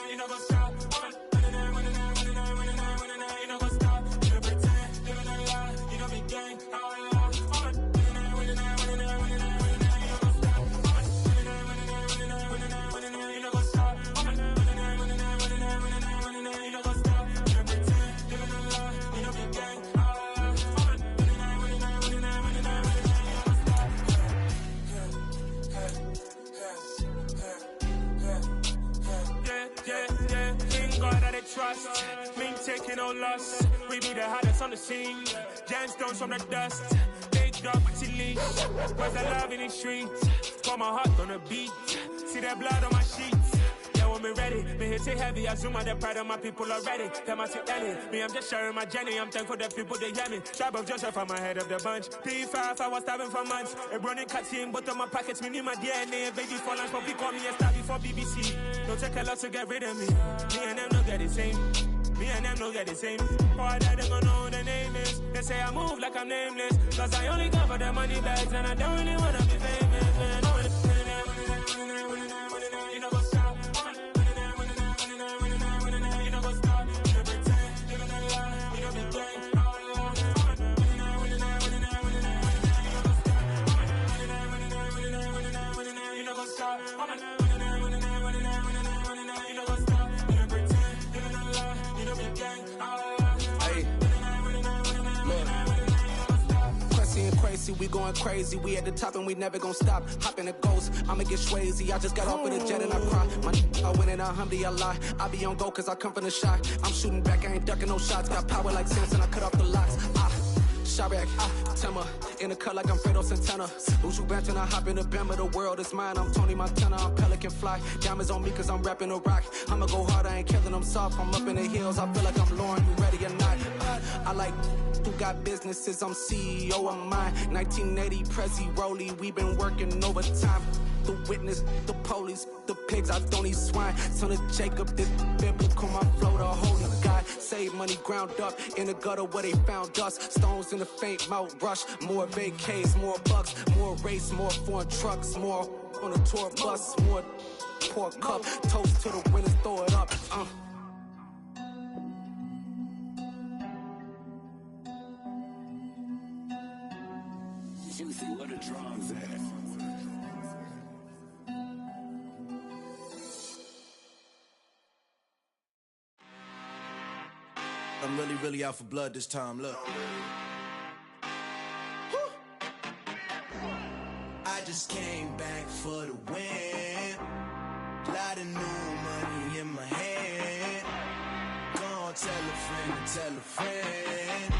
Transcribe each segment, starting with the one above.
You know go stop. You know go stop. You pretend, living a lie. You know be gang, how I lie. You know go stop. You know go stop. You know go stop. You pretend, living a lie. You know be gang, how I lie. God that I trust, me taking no loss. We be the hottest on the scene. Gemstones from the dust. Big dog, pretty leash. Where's the love in the streets? Got my heart on the beat. See that blood on my sheets. Yeah, when me ready, me hit it heavy. I zoom out the pride of my people already. Them I see Ellie. Me, I'm just sharing my journey. I'm thankful that people they hear me. Tribe of Joseph, I'm ahead of the bunch. P5, I was starving for months. A running cut in both of my pockets. Me need my DNA. Baby for lunch, but people call me a star before BBC. Don't take a lot to get rid of me. Me and them don't get the same. Me and them don't get the same. All that they gonna know who the name is. They say I move like I'm nameless. Cause I only cover the money bags and I don't really wanna be famous, man. You know go stop. You know go stop. You pretend, living a lie. You know be gang, how I lie. You know go stop. We going crazy, we at the top and we never gon' stop. Hop in the ghost, I'ma get swayzy. I just got off with a jet and I cry. I win in a Humvee, I lie. I be on go cause I come from the shot. I'm shooting back, I ain't ducking no shots. Got power like Samson, I cut off the locks. Sharek, Timmer, in the cut like I'm Fredo Santana. Who's you benching? I hop in the Bama, the world is mine. I'm Tony Montana, I'm Pelican Fly. Diamonds on me cause I'm rapping a rock. I'ma go hard, I ain't killing them soft. I'm up in the hills, I feel like I'm Lauren, you ready or not? I like who got businesses, I'm CEO of mine. 1980 Prezi Rolly, we been working overtime. The witness, the police, the pigs, I don't eat swine. Son of Jacob, this biblical, my flow, the holy God. Save money ground up in the gutter where they found us. Stones in the faint mouth rush. More vacays, more bucks, more race, more foreign trucks, more on a tour bus, more pour cup. Toast to the winners, throw it up. Juicy, where the drums at? I'm really out for blood this time, look. I just came back for the win. Lot of new money in my hand. Gonna tell a friend to tell a friend.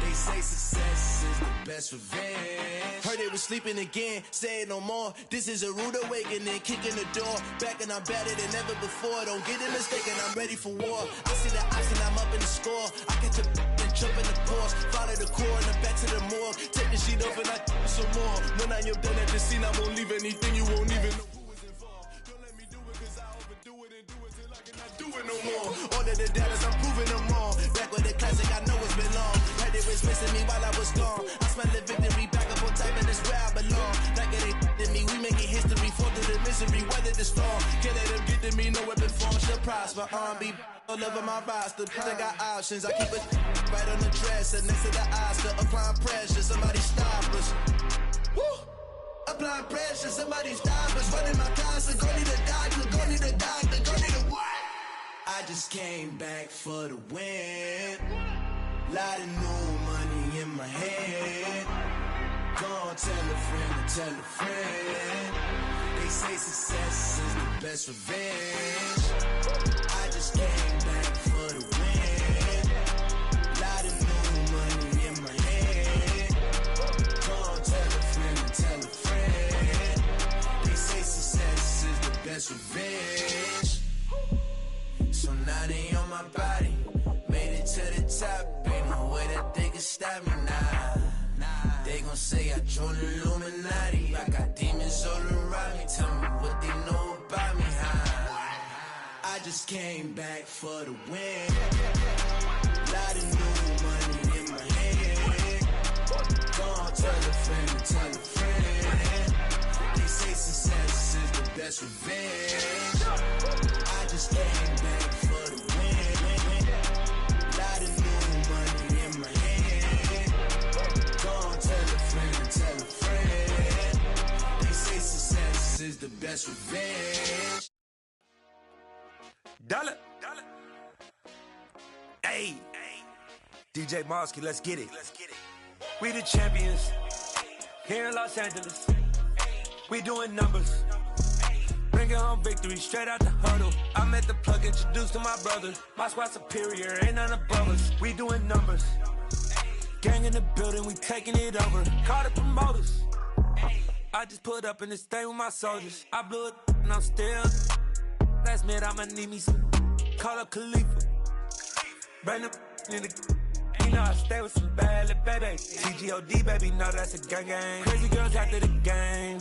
They say success is the best revenge. Heard they was sleeping again, say it no more. This is a rude awakening, kicking the door. Back and I'm better than ever before. Don't get it mistaken, I'm ready for war. I see the option, I'm up in the score. I catch a and jump in the course. Follow the core and then back to the morgue. Take the sheet off and I some more. When I am done at the scene, I won't leave anything, you won't even know who is involved. Don't let me do it cause I overdo it and do it till I cannot do it no more. All of the doubters, I'm proving them wrong. Back with the classic, I know it's been long. Heard it was missing me while I was gone. I smell the victory, back up on type and it's where I belong. Like it ain't to me, we making history. Fall through the misery, weather the storm. Can't let them get to me, no weapon form should prosper. R&B all over my roster, I got options. I keep it right on the dresser, next to the Oscar. Applying pressure, somebody stop us. Woo! Applying pressure, somebody stop us. Running my closet, go need a doctor, go need a doctor, go need a what? I just came back for the win. Lot of new money in my hand. Gonna tell a friend to tell a friend. They say success is the best revenge. I just came back for the win. Lot of new money in my hand. Gonna tell a friend to tell a friend. They say success is the best revenge. So now they on my body. Made it to the top. Ain't no way that they can stop me now. They gon' say I joined the Illuminati. I got demons all around me. Tell me what they know about me, huh? I just came back for the win. Lot of new money in my hand. Gonna tell a friend to tell a friend. They say success is the best revenge. I is the best revenge. Dollar. Hey. DJ Mosky, let's get it. We the champions. Here in Los Angeles. We doing numbers. Bringing home victory straight out the huddle. I met the plug, introduced to my brother. My squad superior, ain't none above us. We doing numbers. Gang in the building, we taking it over. Call the promoters. I just put up in this thing with my soldiers. I blew it and I'm still. Last minute I'ma need me some. Call up Khalifa. Bring them in the. You know I stay with some bad little baby. TGOD baby, know that's a gang. Crazy girls after the game.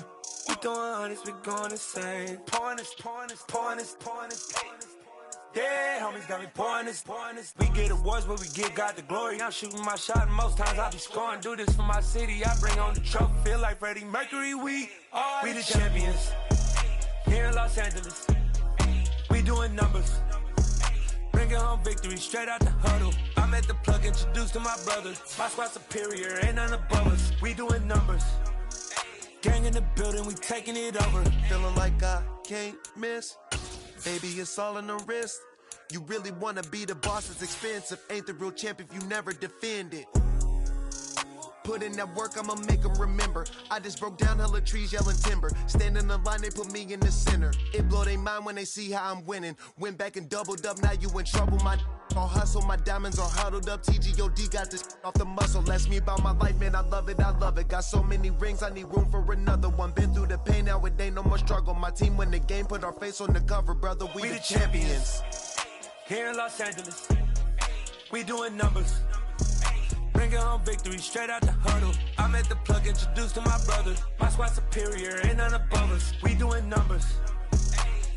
We doing honest, we going insane. Pouring this. Yeah, homies got me pouring this. We get awards, but we give God the glory. I'm shooting my shot, and most times I be scoring. Do this for my city, I bring on the trophy. Feel like Freddie Mercury, we the champions. Here in Los Angeles, we doing numbers. Bringing home victory straight out the huddle. I met the plug, introduced to my brother. My squad superior, ain't none above us. We doing numbers. Gang in the building, we taking it over. Feeling like I can't miss. Baby, it's all in the wrist. You really wanna be the boss, it's expensive. Ain't the real champ if you never defend it. Put in that work, I'ma make them remember. I just broke down hella trees, yelling timber. Stand in the line, they put me in the center. It blow their mind when they see how I'm winning. Went back and doubled up, now you in trouble. My all hustle, my diamonds are huddled up. TGOD got this off the muscle. Ask me about my life, man, I love it. Got so many rings, I need room for another one. Been through the pain, now it ain't no more struggle. My team win the game, put our face on the cover, brother. We the champions. Here in Los Angeles, we doing numbers. Bringing home victory straight out the huddle. I met the plug, introduced to my brother. My squad superior, ain't none above us. We doing numbers.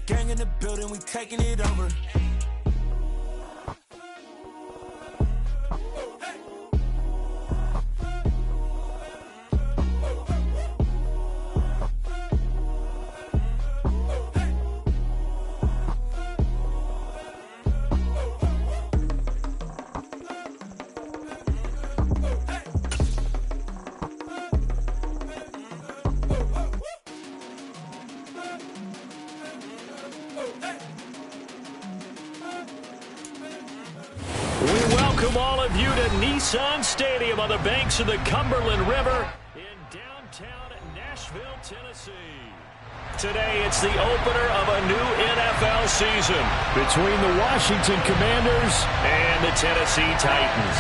Gang in the building, we taking it over. All of you to Nissan Stadium on the banks of the Cumberland River in downtown Nashville, Tennessee. Today, it's the opener of a new NFL season between the Washington Commanders and the Tennessee Titans.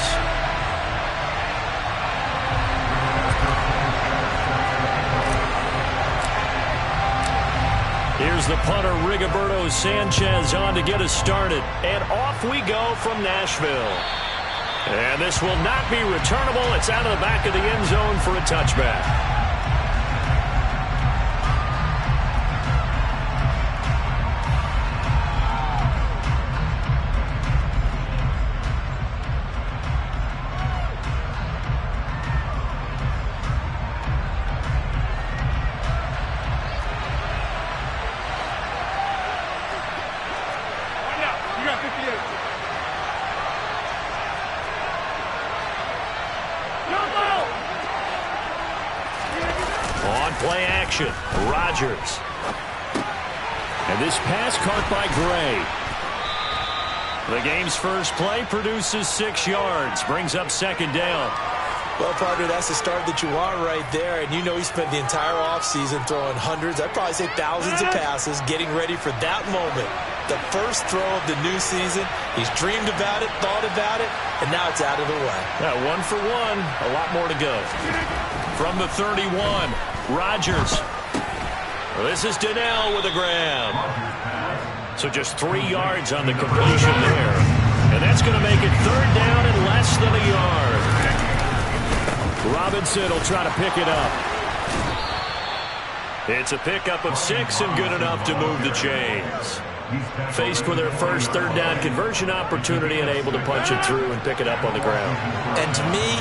Here's the punter, Rigoberto Sanchez, on to get us started. And off we go from Nashville. And this will not be returnable. It's out of the back of the end zone for a touchback. Play action, Rodgers. And this pass caught by Gray. The game's first play produces 6 yards, brings up second down. Well, partner, that's the start that you want right there. And you know he spent the entire offseason throwing hundreds, I'd probably say thousands of passes, getting ready for that moment. The first throw of the new season. He's dreamed about it, thought about it, and now it's out of the way. Yeah, 1 for 1, a lot more to go. From the 31. Rodgers. This is Donnell with a grab. So just 3 yards on the completion there. And that's going to make it third down and less than a yard. Robinson will try to pick it up. It's a pickup of 6 and good enough to move the chains. Faced with their first third down conversion opportunity and able to punch it through and pick it up on the ground. And to me,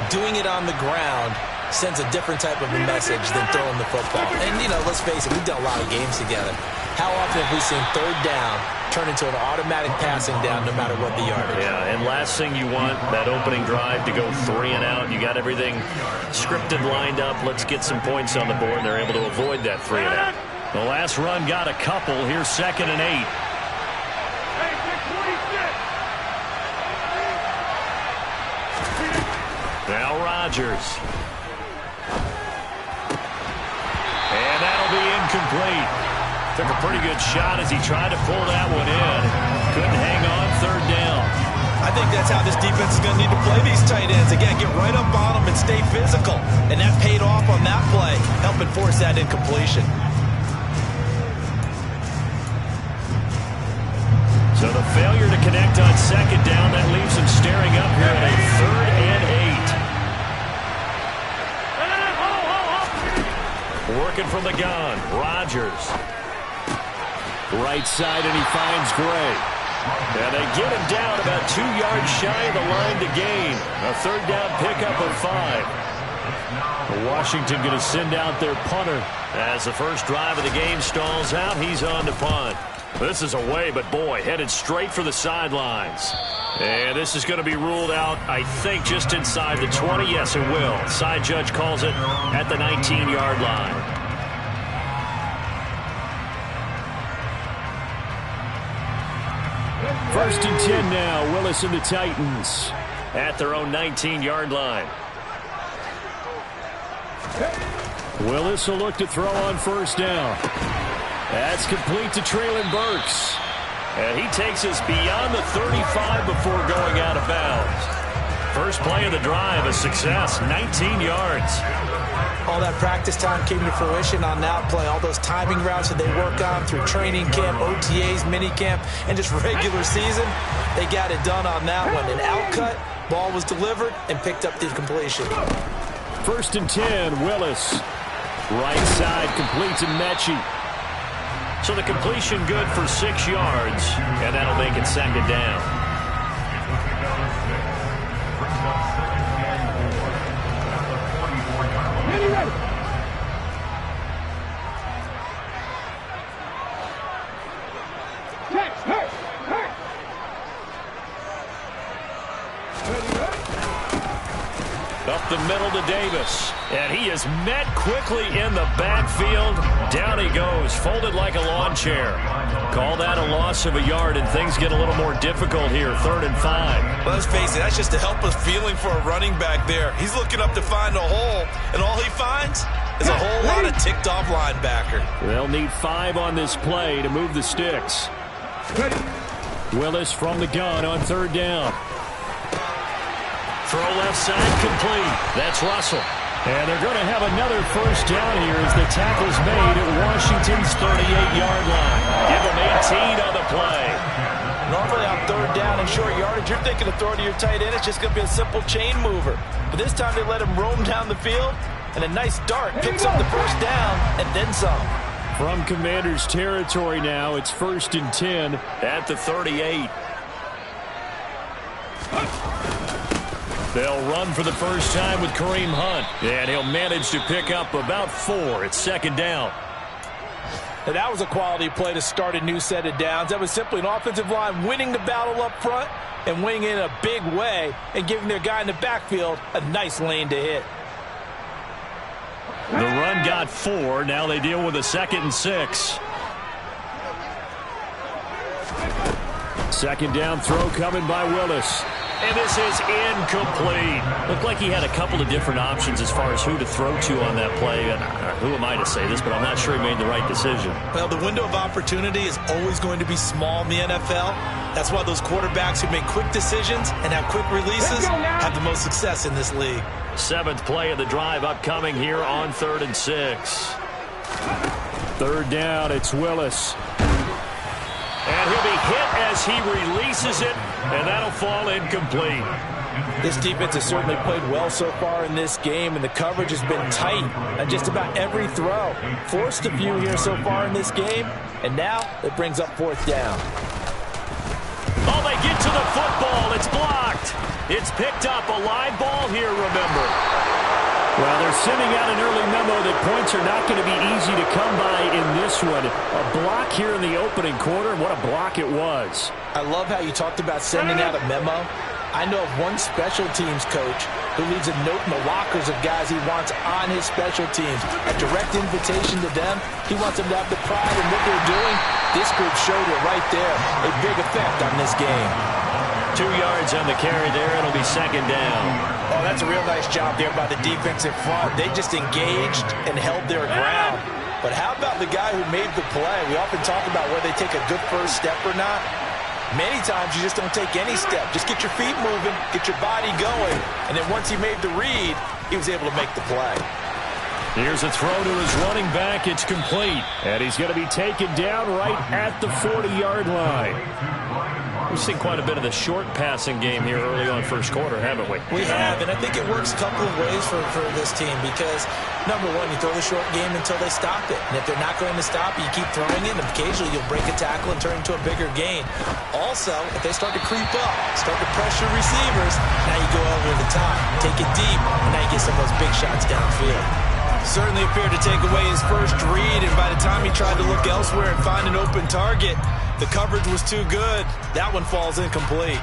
doing it on the ground sends a different type of a message than throwing the football. And, you know, let's face it, we've done a lot of games together. How often have we seen third down turn into an automatic passing down no matter what the yardage? Yeah, and last thing you want, that opening drive to go 3 and out. You got everything scripted, lined up. Let's get some points on the board, and they're able to avoid that 3 and out. The last run got a couple. Here's 2nd and 8. Now Rodgers. And that'll be incomplete. Took a pretty good shot as he tried to pull that one in. Couldn't hang on 3rd down. I think that's how this defense is going to need to play these tight ends. Again, get right up on them and stay physical. And that paid off on that play, helping force that incompletion. So the failure to connect on 2nd down, that leaves him staring up here at a 3rd and 8. Working from the gun, Rodgers. Right side, and he finds Gray. And they get him down about 2 yards shy of the line to gain. A 3rd down pickup of 5. Washington going to send out their punter. As the first drive of the game stalls out, he's on to punt. This is away, but boy, headed straight for the sidelines. And this is going to be ruled out, I think, just inside the 20. Yes, it will. Side judge calls it at the 19-yard line. First and 10 now. Willis and the Titans at their own 19-yard line. Willis will look to throw on 1st down. That's complete to Treylon Burks. And he takes us beyond the 35 before going out of bounds. First play of the drive, a success, 19 yards. All that practice time came to fruition on that play. All those timing routes that they work on through training camp, OTAs, minicamp, and just regular season, they got it done on that one. An outcut, ball was delivered, and picked up the completion. First and 10, Willis. Right side, complete to Mechie. So the completion good for 6 yards, and that'll make it 2nd down. Up the middle to Davis. And he is met quickly in the backfield. Down he goes, folded like a lawn chair. Call that a loss of a yard, and things get a little more difficult here. 3rd and 5. Let's face it, that's just a helpless feeling for a running back there. He's looking up to find a hole, and all he finds is a whole lot of ticked-off linebacker. They'll need 5 on this play to move the sticks. Willis from the gun on 3rd down. Throw left side, complete. That's Russell. And they're going to have another 1st down here as the tackle's made at Washington's 38-yard line. Give them 18 on the play. Normally on 3rd down and short yardage, you're thinking of throwing to your tight end. It's just going to be a simple chain mover. But this time they let him roam down the field, and a nice dart picks up the 1st down and then some. From Commanders territory now, it's 1st and 10 at the 38. They'll run for the first time with Kareem Hunt, and he'll manage to pick up about 4. It's 2nd down. And that was a quality play to start a new set of downs. That was simply an offensive line winning the battle up front and winning in a big way and giving their guy in the backfield a nice lane to hit. The run got 4. Now they deal with a 2nd and 6. 2nd down throw coming by Willis. And this is incomplete. Looked like he had a couple of different options as far as who to throw to on that play. And who am I to say this, but I'm not sure he made the right decision. Well, the window of opportunity is always going to be small in the NFL. That's why those quarterbacks who make quick decisions and have quick releases have the most success in this league. 7th play of the drive upcoming here on 3rd and 6. 3rd down, it's Willis. And he'll be hit as he releases it, and that'll fall incomplete. This defense has certainly played well so far in this game, and the coverage has been tight on just about every throw. Forced a few here so far in this game, and now it brings up 4th down. Oh, they get to the football. It's blocked. It's picked up. A live ball here, remember. Well, they're sending out an early memo that points are not going to be easy to come by in this one. A block here in the opening quarter. What a block it was. I love how you talked about sending out a memo. I know of one special teams coach who leaves a note in the lockers of guys he wants on his special teams. A direct invitation to them. He wants them to have the pride in what they're doing. This group showed it right there. A big effect on this game. 2 yards on the carry there. It'll be second down. Oh, that's a real nice job there by the defensive front. They just engaged and held their ground. But how about the guy who made the play? We often talk about whether they take a good first step or not. Many times you just don't take any step. Just get your feet moving, get your body going, and then once he made the read, he was able to make the play. Here's a throw to his running back. It's complete. And he's going to be taken down right at the 40-yard line. We've seen quite a bit of the short passing game here early on first quarter, haven't we? We have, and I think it works a couple of ways for this team because, number one, you throw the short game until they stop it. And if they're not going to stop it, you keep throwing it, and occasionally you'll break a tackle and turn it into a bigger gain. Also, if they start to creep up, start to pressure receivers, now you go over the top, take it deep, and now you get some of those big shots downfield. Certainly appeared to take away his first read, and by the time he tried to look elsewhere and find an open target, the coverage was too good. That one falls incomplete.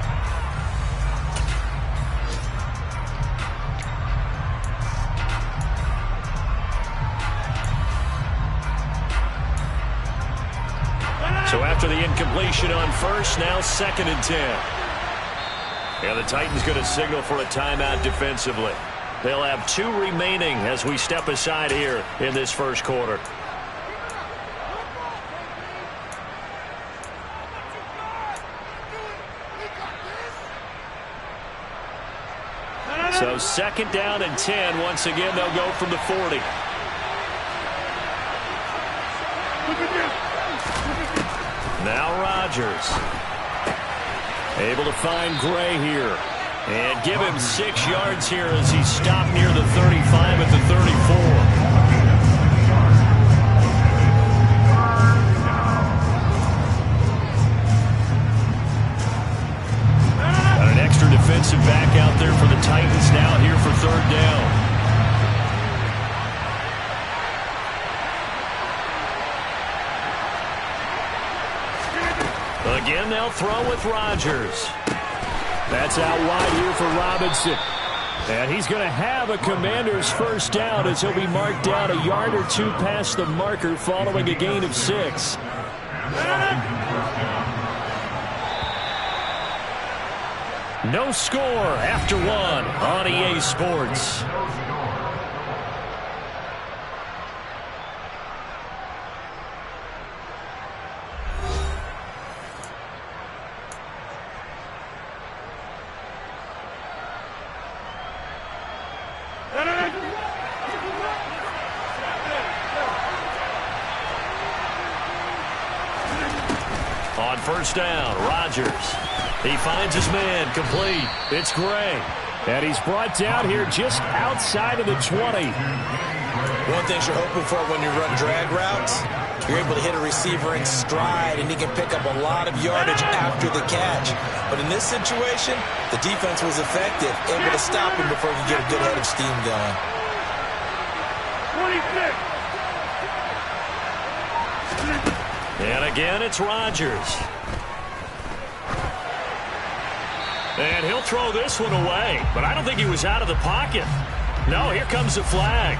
So after the incompletion on first, now 2nd and 10. And the Titans going to signal for a timeout defensively. They'll have 2 remaining as we step aside here in this first quarter. So 2nd down and 10. Once again, they'll go from the 40. Now Rodgers. Able to find Gray here. And give him 6 yards here as he stopped near the 35 at the 34. Got an extra defensive back out there for the Titans now here for 3rd down. Again, they'll throw with Rodgers. That's out wide here for Robinson. And he's going to have a Commander's first down as he'll be marked down a yard or 2 past the marker following a gain of 6. No score after 1 on EA Sports. On first down, Rodgers. He finds his man, complete. It's Gray. And he's brought down here just outside of the 20. One thing you're hoping for when you run drag routes, you're able to hit a receiver in stride, and he can pick up a lot of yardage after the catch. But in this situation, the defense was effective, able to stop him before he could get a good head of steam going. 26. And again, it's Rodgers. And he'll throw this one away, but I don't think he was out of the pocket. No, here comes the flag.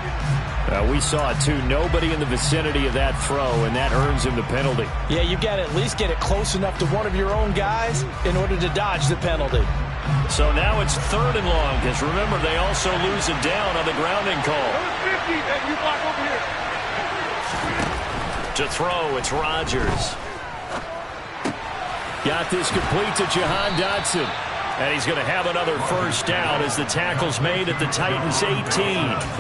We saw it, too. Nobody in the vicinity of that throw, and that earns him the penalty. Yeah, you've got to at least get it close enough to one of your own guys in order to dodge the penalty. So now it's 3rd and long, because remember, they also lose it down on the grounding call. 50, and you block over here. To throw, it's Rodgers. Got this complete to Jahan Dotson. And he's going to have another first down as the tackle's made at the Titans' 18.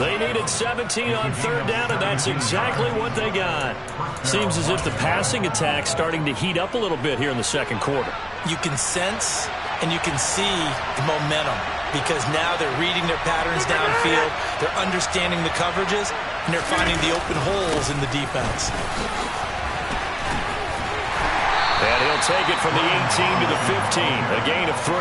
They needed 17 on 3rd down, and that's exactly what they got. Seems as if the passing attack's starting to heat up a little bit here in the 2nd quarter. You can sense and you can see the momentum because now they're reading their patterns downfield, they're understanding the coverages, and they're finding the open holes in the defense. And he'll take it from the 18 to the 15, a gain of 3.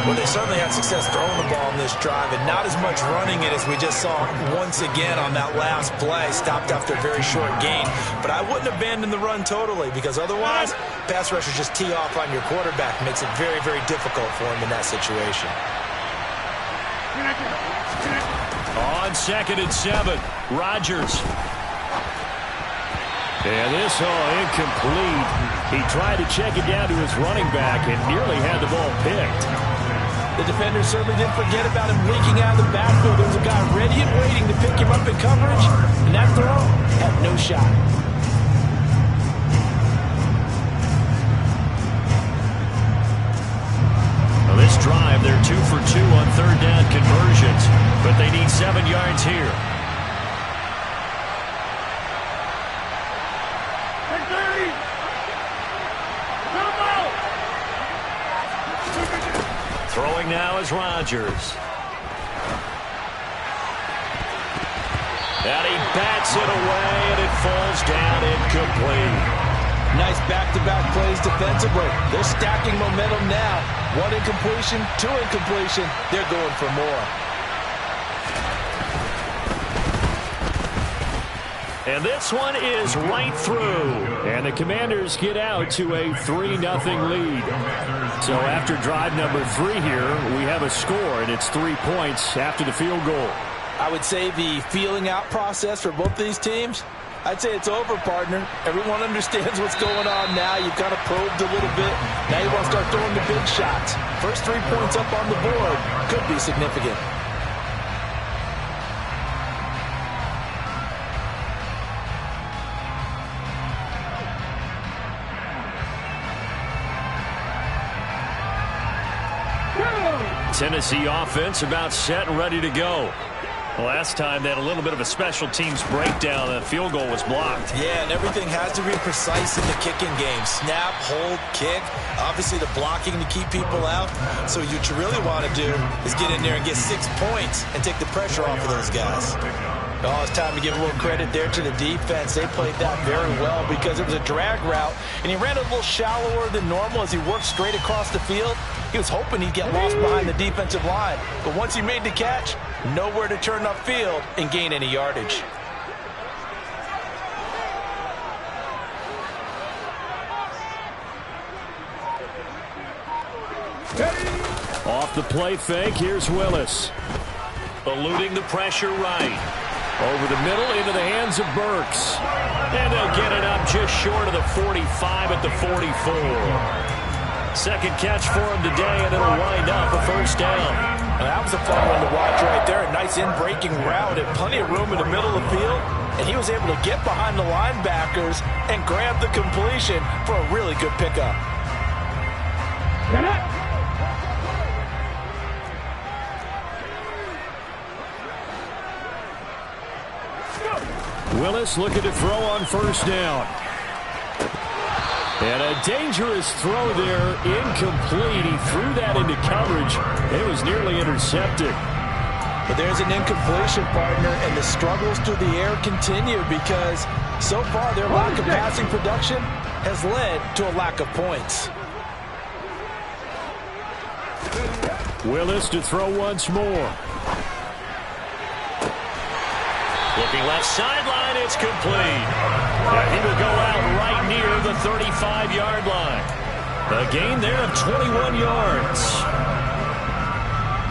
Well, they certainly had success throwing the ball in this drive, and not as much running it as we just saw once again on that last play. Stopped after a very short gain. But I wouldn't abandon the run totally, because otherwise, pass rushers just tee off on your quarterback. Makes it very, very difficult for him in that situation. On 2nd and 7, Rodgers. And this incomplete. He tried to check it down to his running back and nearly had the ball picked. The defender certainly didn't forget about him leaking out of the backfield. There was a guy ready and waiting to pick him up in coverage, and that throw had no shot. Well, this drive, they're 2 for 2 on 3rd down conversions, but they need 7 yards here. Throwing now is Rodgers. And he bats it away, and it falls down incomplete. Nice back-to-back plays defensively. They're stacking momentum now. 1 incompletion, 2 incompletion. They're going for more. And this one is right through. And the Commanders get out to a 3-0 lead. So after drive number 3 here, we have a score, and it's 3 points after the field goal. I would say the feeling out process for both these teams, I'd say it's over, partner. Everyone understands what's going on now. You've kind of probed a little bit. Now you want to start throwing the big shots. First 3 points up on the board could be significant. Tennessee offense about set and ready to go. Last time they had a little bit of a special teams breakdown. The field goal was blocked. Yeah, and everything has to be precise in the kicking game. Snap, hold, kick. Obviously the blocking to keep people out. So what you really want to do is get in there and get 6 points and take the pressure off of those guys. Oh, it's time to give a little credit there to the defense. They played that very well because it was a drag route, and he ran a little shallower than normal as he worked straight across the field. He was hoping he'd get lost behind the defensive line, but once he made the catch, nowhere to turn upfield and gain any yardage. Off the play fake, here's Willis. Eluding the pressure right. Over the middle into the hands of Burks. And they'll get it up just short of the 45 at the 44. Second catch for him today, and it'll wind up a first down. And that was a fun one to watch right there. A nice in-breaking route and plenty of room in the middle of the field. And he was able to get behind the linebackers and grab the completion for a really good pickup. Willis looking to throw on first down. And a dangerous throw there, incomplete. He threw that into coverage. It was nearly intercepted. But there's an incompletion, partner, and the struggles through the air continue because so far their lack of passing production has led to a lack of points. Willis to throw once more. Looking left sideline, it's complete. And he will go out right near the 35-yard line. A gain there of 21 yards.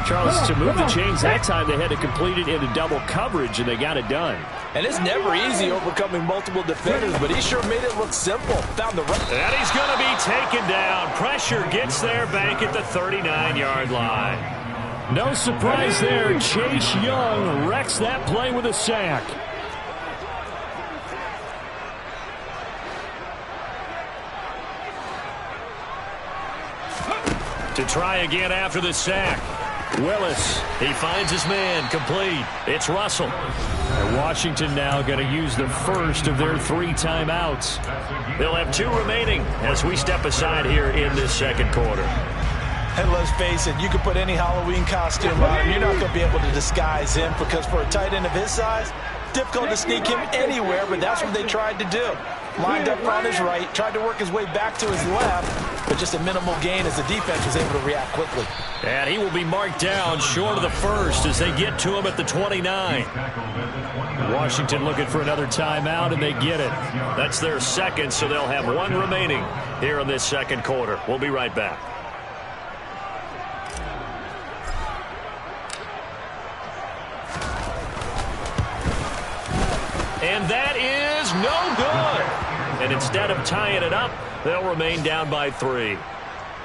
Charles, to move the chains that time, they had to complete it into double coverage, and they got it done. And it's never easy overcoming multiple defenders, but he sure made it look simple. Found the right. And he's going to be taken down. Pressure gets there back at the 39-yard line. No surprise there. Chase Young wrecks that play with a sack. To try again after the sack. Willis, he finds his man, complete. It's Russell. And Washington now going to use the first of their 3 timeouts. They'll have 2 remaining as we step aside here in this second quarter. And let's face it, you can put any Halloween costume on him. You're not going to be able to disguise him because for a tight end of his size, difficult to sneak him anywhere, but that's what they tried to do. lined up on his right, tried to work his way back to his left, but just a minimal gain as the defense was able to react quickly. And he will be marked down short of the first as they get to him at the 29. Washington looking for another timeout, and they get it. That's their second, so they'll have one remaining here in this second quarter. We'll be right back. And that is no good. And instead of tying it up, they'll remain down by 3.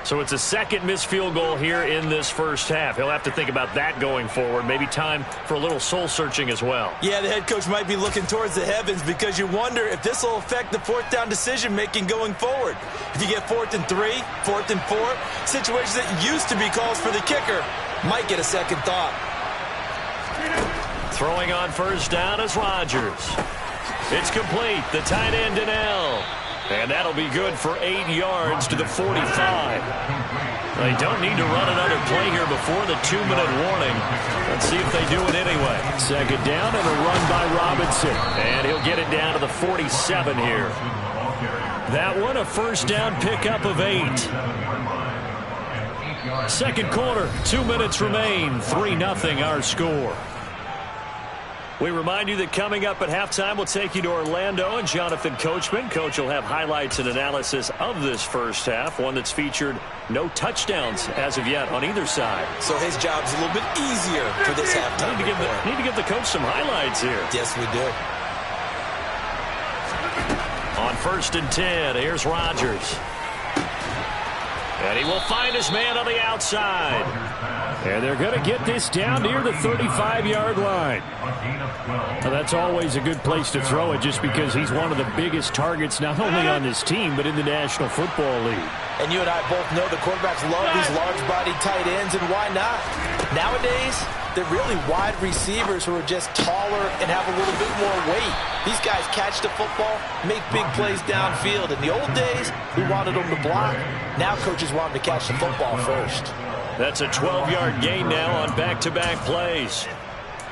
So it's a second missed field goal here in this first half. He'll have to think about that going forward. Maybe time for a little soul-searching as well. Yeah, the head coach might be looking towards the heavens because you wonder if this will affect the fourth down decision-making going forward. If you get 4th and 3, 4th and 4, situations that used to be calls for the kicker might get a second thought. Throwing on first down is Rodgers. It's complete. The tight end, Donnell. And that'll be good for 8 yards to the 45. They don't need to run another play here before the 2-minute warning. Let's see if they do it anyway. Second down and a run by Robinson. And he'll get it down to the 47 here. That one a first down pickup of 8. Second quarter, 2 minutes remain. 3-0 our score. We remind you that coming up at halftime, we'll take you to Orlando and Jonathan Coachman. Coach will have highlights and analysis of this first half, one that's featured no touchdowns as of yet on either side. So his job's a little bit easier for this halftime. Need to give the coach some highlights here. Yes, we do. On 1st and 10, here's Rodgers. And he will find his man on the outside. And they're going to get this down near the 35-yard line. Now, that's always a good place to throw it just because he's one of the biggest targets not only on this team but in the National Football League. And you and I both know the quarterbacks love these large-bodied tight ends, and why not? Nowadays, they're really wide receivers who are just taller and have a little bit more weight. These guys catch the football, make big plays downfield. In the old days, we wanted them to block. Now coaches want them to catch the football first. That's a 12-yard gain now on back-to-back plays.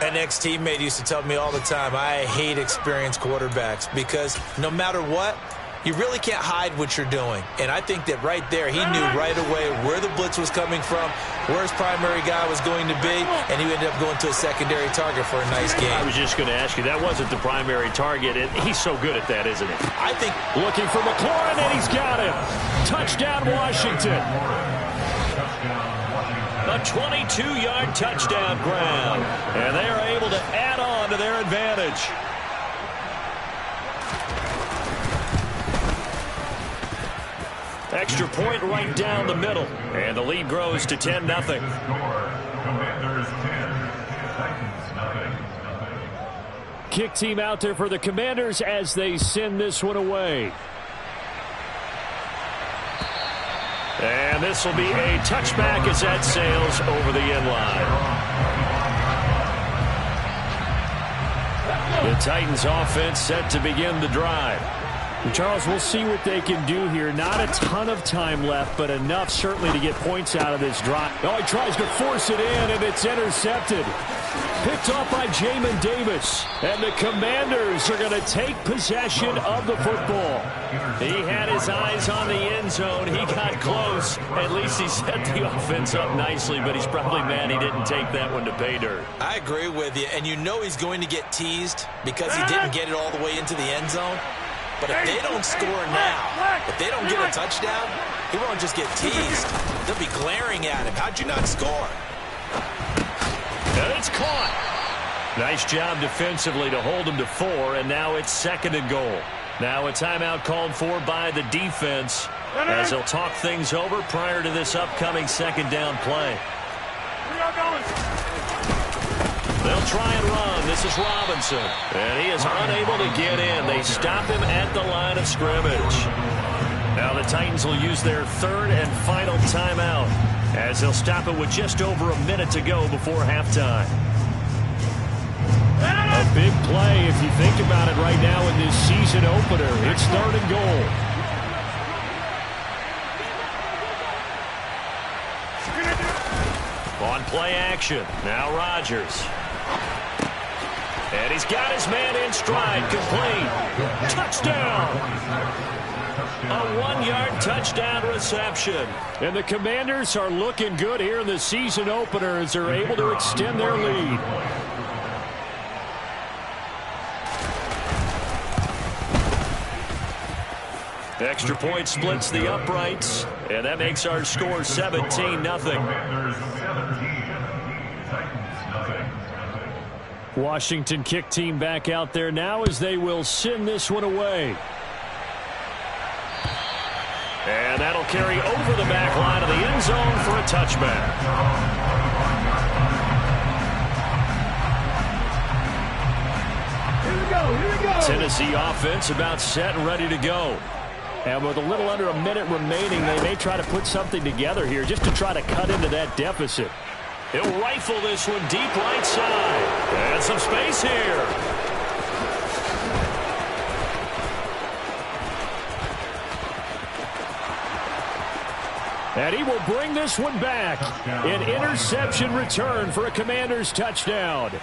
An ex-teammate used to tell me all the time, I hate experienced quarterbacks because no matter what, you really can't hide what you're doing. And I think that right there, he knew right away where the blitz was coming from, where his primary guy was going to be, and he ended up going to a secondary target for a nice game. I was just going to ask you, that wasn't the primary target, and he's so good at that, isn't he? I think looking for McLaurin, and he's got him. Touchdown, Washington. A 22-yard touchdown ground, and they are able to add on to their advantage. Extra point right down the middle, and the lead grows to 10-0. Kick team out there for the Commanders as they send this one away. And this will be a touchback as that sails over the end line. The Titans offense set to begin the drive. And Charles, we'll see what they can do here. Not a ton of time left, but enough certainly to get points out of this drive. Oh, he tries to force it in, and it's intercepted. Picked off by Jamin Davis. And the Commanders are going to take possession of the football. He had his eyes on the end zone. He got close. At least he set the offense up nicely, but he's probably mad he didn't take that one to pay dirt. I agree with you, and you know he's going to get teased because he didn't get it all the way into the end zone. But if they don't score now, if they don't get a touchdown, he won't just get teased. They'll be glaring at him. How'd you not score? And it's caught. Nice job defensively to hold him to 4, and now it's 2nd and goal. Now a timeout called for by the defense as they'll talk things over prior to this upcoming 2nd down play. They'll try and run. This is Robinson. And he is unable to get in. They stop him at the line of scrimmage. Now the Titans will use their 3rd and final timeout as they'll stop it with just over a minute to go before halftime. A big play if you think about it right now in this season opener. It's 3rd and goal. On play action, now Rodgers. And he's got his man in stride, complete. Touchdown! A 1-yard touchdown reception. And the Commanders are looking good here in the season opener as they're able to extend their lead. Extra point splits the uprights, and that makes our score 17-0. Washington kick team back out there now as they will send this one away. And that'll carry over the back line of the end zone for a touchback. Here we go. Tennessee offense about set and ready to go. And with a little under a minute remaining, they may try to put something together here just to try to cut into that deficit. He'll rifle this one deep right side. And some space here. And he will bring this one back. An interception return for a Commanders touchdown.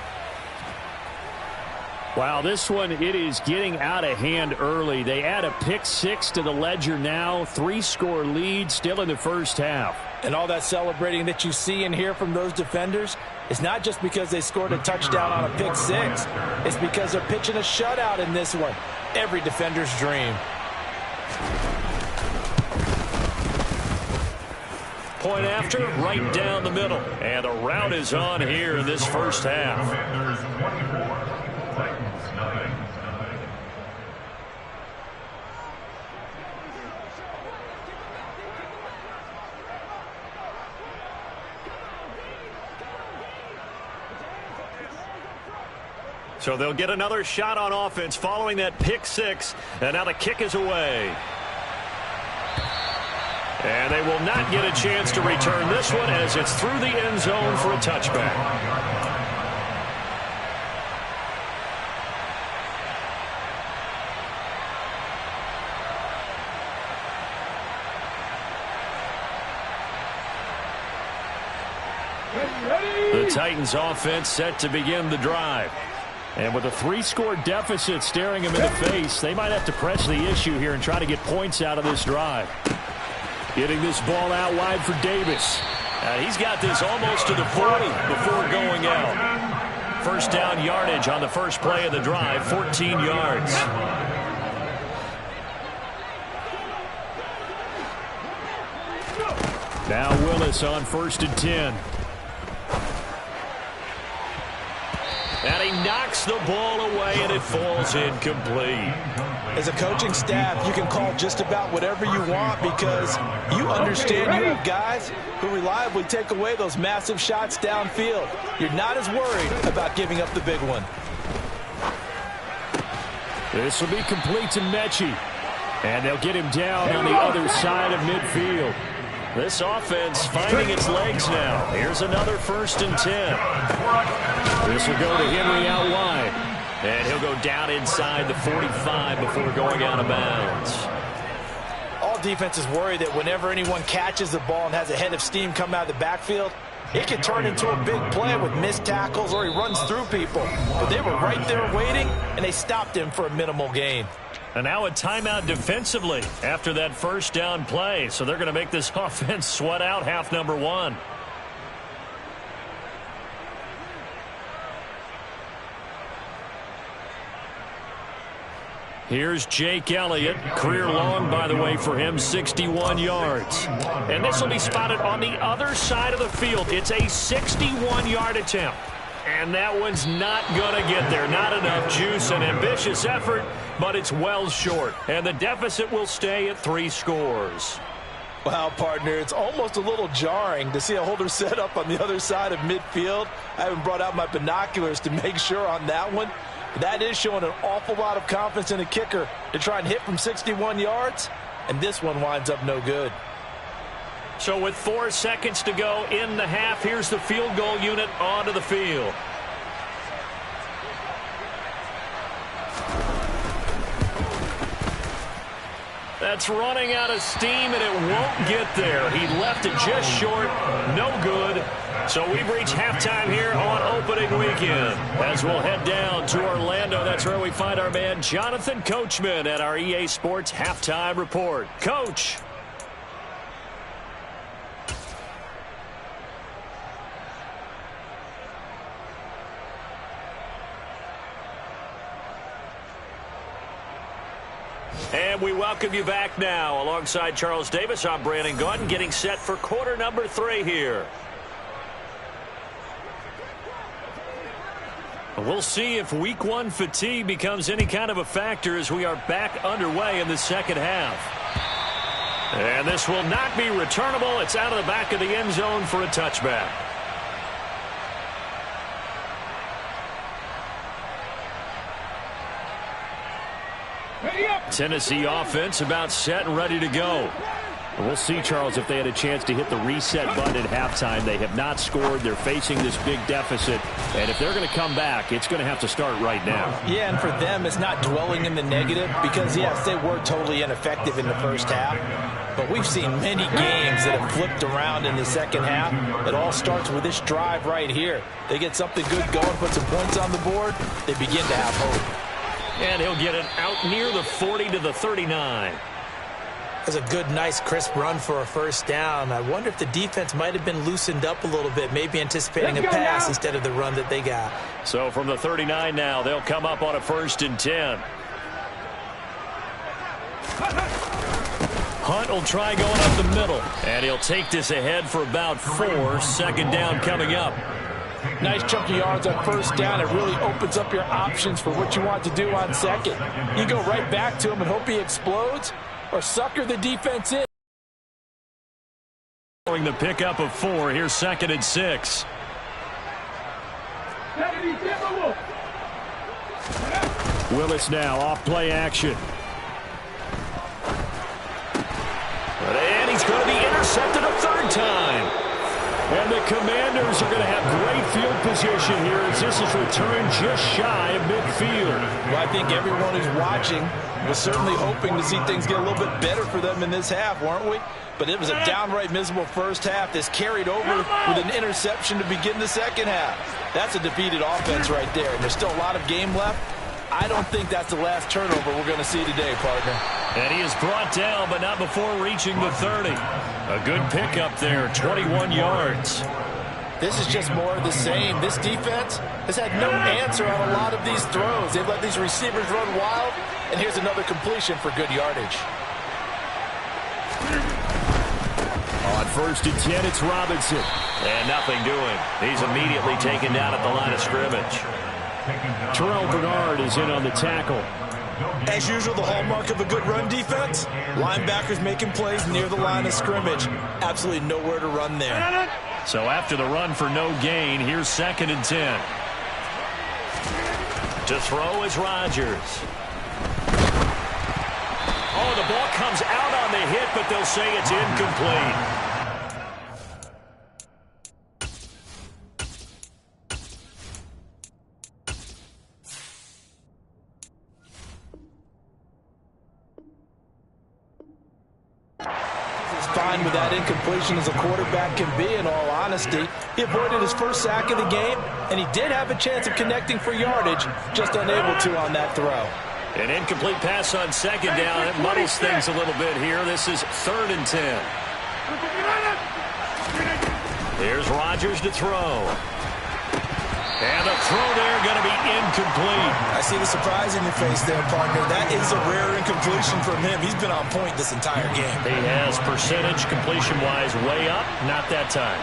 Wow, this one, it is getting out of hand early. They add a pick 6 to the ledger now. 3-score lead still in the first half. And all that celebrating that you see and hear from those defenders is not just because they scored a touchdown on a pick 6. It's because they're pitching a shutout in this one. Every defender's dream. Point after, right down the middle. And the route is on here in this first half. So they'll get another shot on offense following that pick 6. And now the kick is away. And they will not get a chance to return this one as it's through the end zone for a touchback. The Titans offense set to begin the drive. And with a 3-score deficit staring him in the face, they might have to press the issue here and try to get points out of this drive. Getting this ball out wide for Davis. He's got this almost to the 40 before going out. First down yardage on the first play of the drive, 14 yards. Now Willis on 1st and 10. And he knocks the ball away, and it falls incomplete. As a coaching staff, you can call just about whatever you want because you understand you have guys who reliably take away those massive shots downfield. You're not as worried about giving up the big one. This will be complete to Mechie. And they'll get him down on the other side of midfield. This offense finding its legs now. Here's another 1st and 10. This will go to Henry out wide. And he'll go down inside the 45 before going out of bounds. All defenses worry that whenever anyone catches the ball and has a head of steam come out of the backfield, it can turn into a big play with missed tackles or he runs through people. But they were right there waiting, and they stopped him for a minimal gain. And now a timeout defensively after that first down play. So they're going to make this offense sweat out half number 1. Here's Jake Elliott. Career long, by the way, for him, 61 yards. And this will be spotted on the other side of the field. It's a 61-yard attempt. And that one's not going to get there. Not enough juice, an ambitious effort, but it's well short. And the deficit will stay at 3 scores. Wow, partner, it's almost a little jarring to see a holder set up on the other side of midfield. I haven't brought out my binoculars to make sure on that one. That is showing an awful lot of confidence in a kicker to try and hit from 61 yards. And this one winds up no good. So with 4 seconds to go in the half, here's the field goal unit onto the field. That's running out of steam, and it won't get there. He left it just short. No good. So we've reached halftime here on opening weekend. As we'll head down to Orlando, that's where we find our man Jonathan Coachman at our EA Sports Halftime Report. Coach. And we welcome you back now. Alongside Charles Davis, I'm Brandon Gaudin, getting set for quarter number 3 here. We'll see if week 1 fatigue becomes any kind of a factor as we are back underway in the second half. And this will not be returnable. It's out of the back of the end zone for a touchback. Tennessee offense about set and ready to go. We'll see, Charles, if they had a chance to hit the reset button at halftime. They have not scored. They're facing this big deficit. And if they're going to come back, it's going to have to start right now. Yeah, and for them, it's not dwelling in the negative because, yes, they were totally ineffective in the first half. But we've seen many games that have flipped around in the second half. It all starts with this drive right here. They get something good going, put some points on the board, they begin to have hope. And he'll get it out near the 40 to the 39. That's a good, nice, crisp run for a first down. I wonder if the defense might have been loosened up a little bit, maybe anticipating a pass instead of the run that they got. So from the 39 now, they'll come up on a 1st and 10. Hunt will try going up the middle, and he'll take this ahead for about 4. 2nd down coming up. Nice chunk of yards on first down. It really opens up your options for what you want to do on second. You go right back to him and hope he explodes, or sucker the defense in. The pickup of 4. Here's 2nd and 6. Willis now off play action. And he's going to be intercepted a 3rd time. And the Commanders are going to have great field position here as this is returned just shy of midfield. Well, I think everyone who's watching was certainly hoping to see things get a little bit better for them in this half, weren't we? But it was a downright miserable first half. This carried over with an interception to begin the second half. That's a defeated offense right there, and there's still a lot of game left. I don't think that's the last turnover we're going to see today, partner. And he is brought down, but not before reaching the 30. A good pickup there, 21 yards. This is just more of the same. This defense has had no answer on a lot of these throws. They've let these receivers run wild, and here's another completion for good yardage. On 1st and 10, it's Robinson. And nothing doing. He's immediately taken down at the line of scrimmage. Terrell Bernard is in on the tackle. As usual, the hallmark of a good run defense, linebackers making plays near the line of scrimmage. Absolutely nowhere to run there. So after the run for no gain, here's 2nd and 10. To throw is Rodgers. Oh, the ball comes out on the hit, but they'll say it's incomplete. Fine with that incompletion as a quarterback can be, in all honesty. He avoided his first sack of the game, and he did have a chance of connecting for yardage, just unable to on that throw. An incomplete pass on 2nd down. It muddies things a little bit here. This is 3rd and 10. Here's Rodgers to throw. And the throw there going to be incomplete. I see the surprise in your face there, partner. That is a rare incompletion from him. He's been on point this entire game. He has percentage completion-wise way up. Not that time.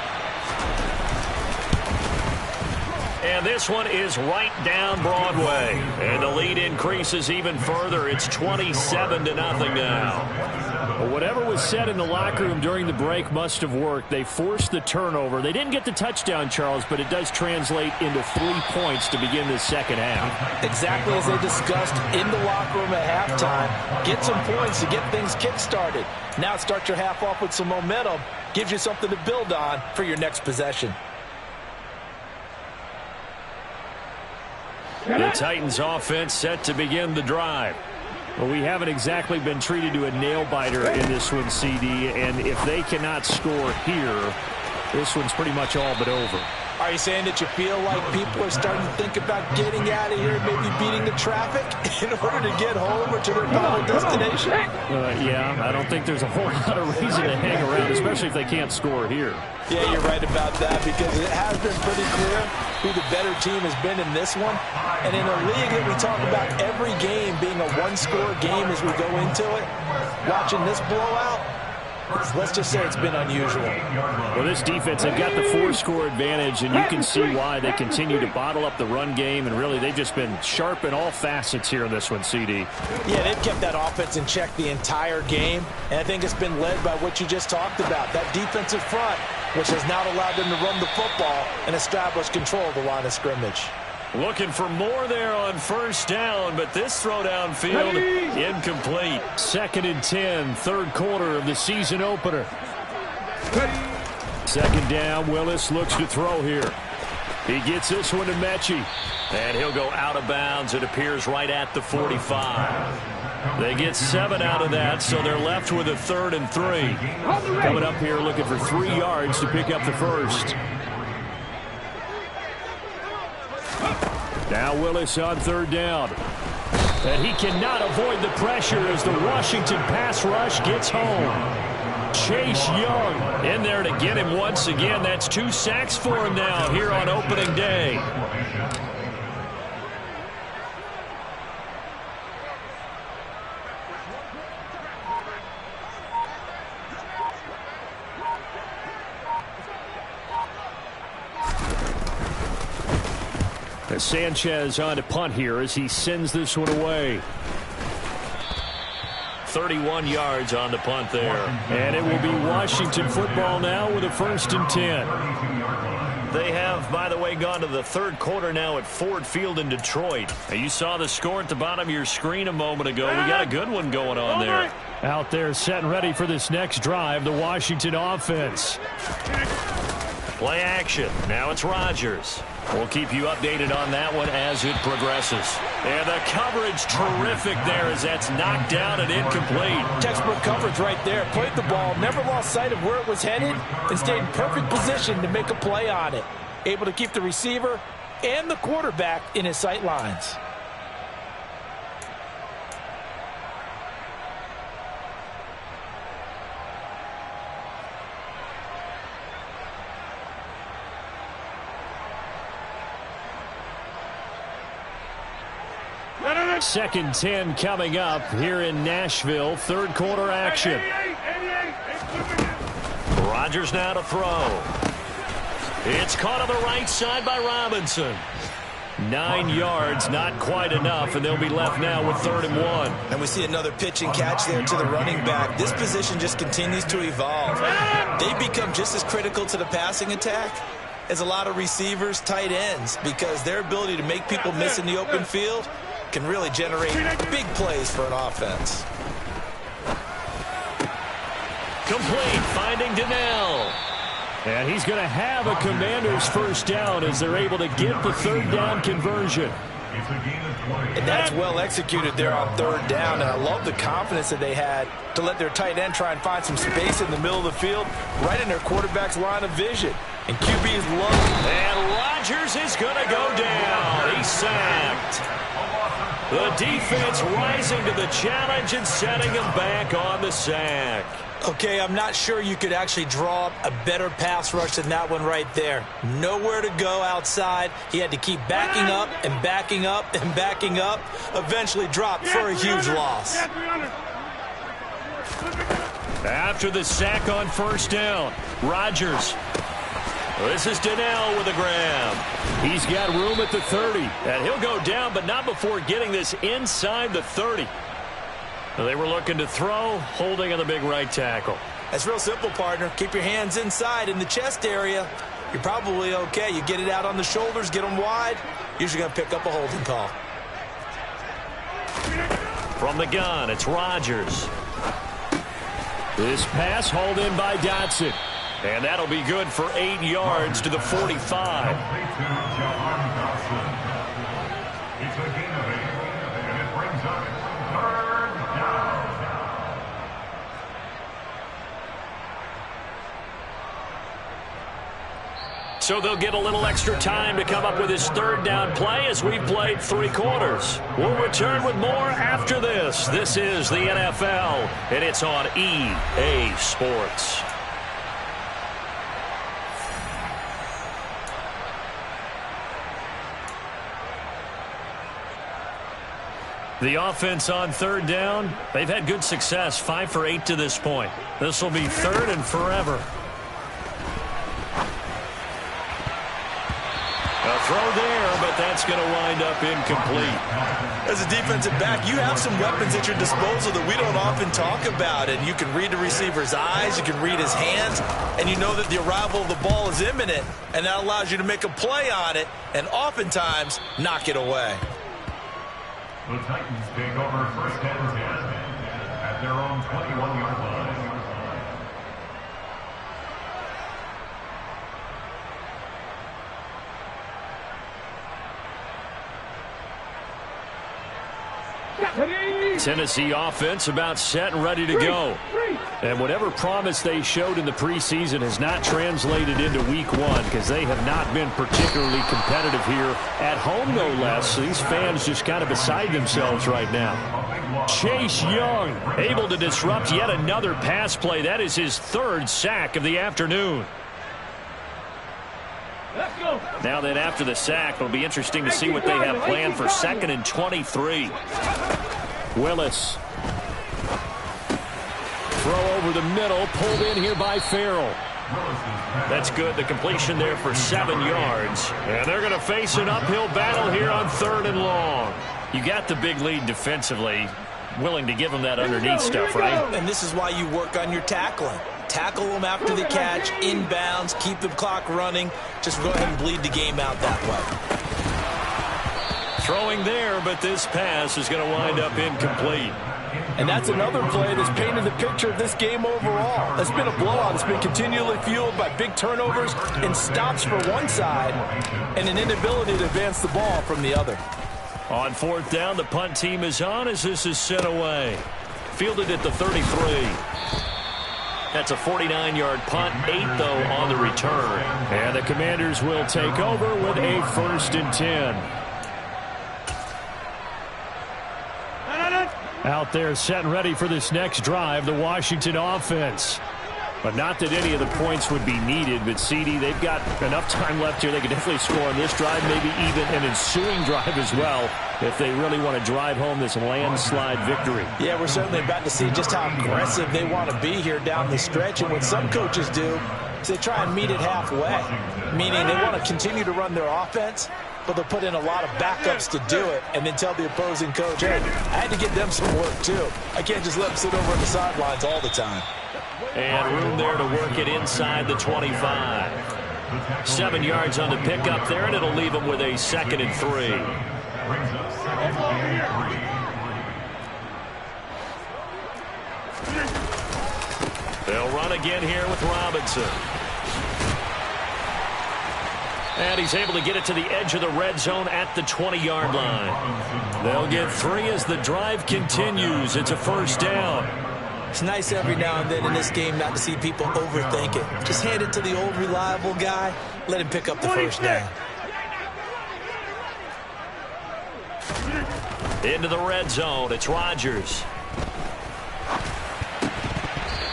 And this one is right down Broadway. And the lead increases even further. It's 27-0 now. Well, whatever was said in the locker room during the break must have worked. They forced the turnover. They didn't get the touchdown, Charles, but it does translate into 3 points to begin the second half. Exactly as they discussed in the locker room at halftime. Get some points to get things kick-started. Now start your half off with some momentum. Gives you something to build on for your next possession. The Titans offense set to begin the drive. Well, we haven't exactly been treated to a nail-biter in this one, CD, and if they cannot score here, this one's pretty much all but over. Are you saying that you feel like people are starting to think about getting out of here, maybe beating the traffic in order to get home or to their final destination? Yeah, I don't think there's a whole lot of reason to hang around, especially if they can't score here. Yeah, you're right about that, because it has been pretty clear who the better team has been in this one. And in a league that we talk about every game being a one-score game as we go into it, watching this blowout, let's just say it's been unusual. Well, this defense, they've got the 4-score advantage, and you can see why they continue to bottle up the run game, and really they've just been sharp in all facets here in this one, CD. Yeah, they've kept that offense in check the entire game, and I think it's been led by what you just talked about, that defensive front, which has not allowed them to run the football and establish control of the line of scrimmage. Looking for more there on first down, but this throw downfield incomplete. 2nd and 10, third quarter of the season opener. 2nd down, Willis looks to throw here. He gets this one to Mechie, and he'll go out of bounds. It appears right at the 45. They get 7 out of that, so they're left with a 3rd and 3. Coming up here looking for 3 yards to pick up the first. Now Willis on 3rd down. And he cannot avoid the pressure as the Washington pass rush gets home. Chase Young in there to get him once again. That's 2 sacks for him now here on opening day. Sanchez on to punt here as he sends this one away. 31 yards on the punt there. And it will be Washington football now with a 1st and 10. They have, by the way, gone to the 3rd quarter now at Ford Field in Detroit. You saw the score at the bottom of your screen a moment ago. We got a good one going on there. Out there set and ready for this next drive, the Washington offense. Play action. Now it's Rodgers. We'll keep you updated on that one as it progresses. And the coverage terrific there as that's knocked down and incomplete. Textbook coverage right there. Played the ball, never lost sight of where it was headed, and stayed in perfect position to make a play on it. Able to keep the receiver and the quarterback in his sight lines. Second 10 coming up here in Nashville. 3rd quarter action. Rodgers now to throw. It's caught on the right side by Robinson. 9 yards, not quite enough, and they'll be left now with 3rd and 1. And we see another pitch and catch there to the running back. This position just continues to evolve. They become just as critical to the passing attack as a lot of receivers, tight ends, because their ability to make people miss in the open field can really generate big plays for an offense. Complete, finding Donnell. And he's going to have a Commander's 1st down as they're able to get the 3rd down conversion. And that's well executed there on 3rd down, and I love the confidence that they had to let their tight end try and find some space in the middle of the field, right in their quarterback's line of vision. And QB's love it. And Rodgers is going to go down. He's sacked. The defense rising to the challenge and setting him back on the sack. Okay, I'm not sure you could actually draw up a better pass rush than that one right there. Nowhere to go outside. He had to keep backing up and backing up and backing up. Eventually dropped for a huge loss. After the sack on 1st down, Rodgers. This is Donnell with a grab. He's got room at the 30, and he'll go down, but not before getting this inside the 30. They were looking to throw, holding on the big right tackle. That's real simple, partner. Keep your hands inside in the chest area. You're probably okay. You get it out on the shoulders, get them wide. Usually going to pick up a holding call. From the gun, it's Rodgers. This pass hauled in by Dotson. And that'll be good for 8 yards to the 45. So they'll get a little extra time to come up with his third down play as we've played 3 quarters. We'll return with more after this. This is the NFL, and it's on EA Sports. The offense on third down, they've had good success, 5 for 8 to this point. This will be 3rd and forever. A throw there, but that's going to wind up incomplete. As a defensive back, you have some weapons at your disposal that we don't often talk about. And you can read the receiver's eyes, you can read his hands, and you know that the arrival of the ball is imminent. And that allows you to make a play on it and oftentimes knock it away. The Titans take over 1st and 10 at their own 21-yard line. Tennessee offense about set and ready to go. And whatever promise they showed in the preseason has not translated into week 1 because they have not been particularly competitive here at home, no less. These fans just kind of beside themselves right now. Chase Young able to disrupt yet another pass play. That is his 3rd sack of the afternoon. Now that after the sack, it'll be interesting to see what they have planned for 2nd and 23. Willis. Throw over the middle, pulled in here by Farrell. That's good. The completion there for 7 yards. And they're going to face an uphill battle here on 3rd and long. You got the big lead defensively. Willing to give them that underneath stuff, right? And this is why you work on your tackling. Tackle them after the catch, inbounds, keep the clock running. Just go ahead and bleed the game out that way. Throwing there, but this pass is going to wind up incomplete. And that's another play that's painted the picture of this game overall. It's been a blowout. It's been continually fueled by big turnovers and stops for one side and an inability to advance the ball from the other. On 4th down, the punt team is on as this is sent away. Fielded at the 33. That's a 49-yard punt, 8 though on the return. And the Commanders will take over with a 1st and 10. Out there set and ready for this next drive, the Washington offense. But not that any of the points would be needed, but CD, they've got enough time left here. They can definitely score on this drive, maybe even an ensuing drive as well, if they really want to drive home this landslide victory. Yeah, we're certainly about to see just how aggressive they want to be here down the stretch. And what some coaches do is they try and meet it halfway, meaning they want to continue to run their offense, but they'll put in a lot of backups to do it and then tell the opposing coach, hey, I had to get them some work too. I can't just let them sit over on the sidelines all the time. And room there to work it inside the 25. 7 yards on the pickup there, and it'll leave them with a 2nd and 3. They'll run again here with Robinson. And he's able to get it to the edge of the red zone at the 20-yard line. They'll get 3 as the drive continues. It's a 1st down. It's nice every now and then in this game not to see people overthink it. Just hand it to the old reliable guy. Let him pick up the 1st down. Into the red zone. It's Rodgers.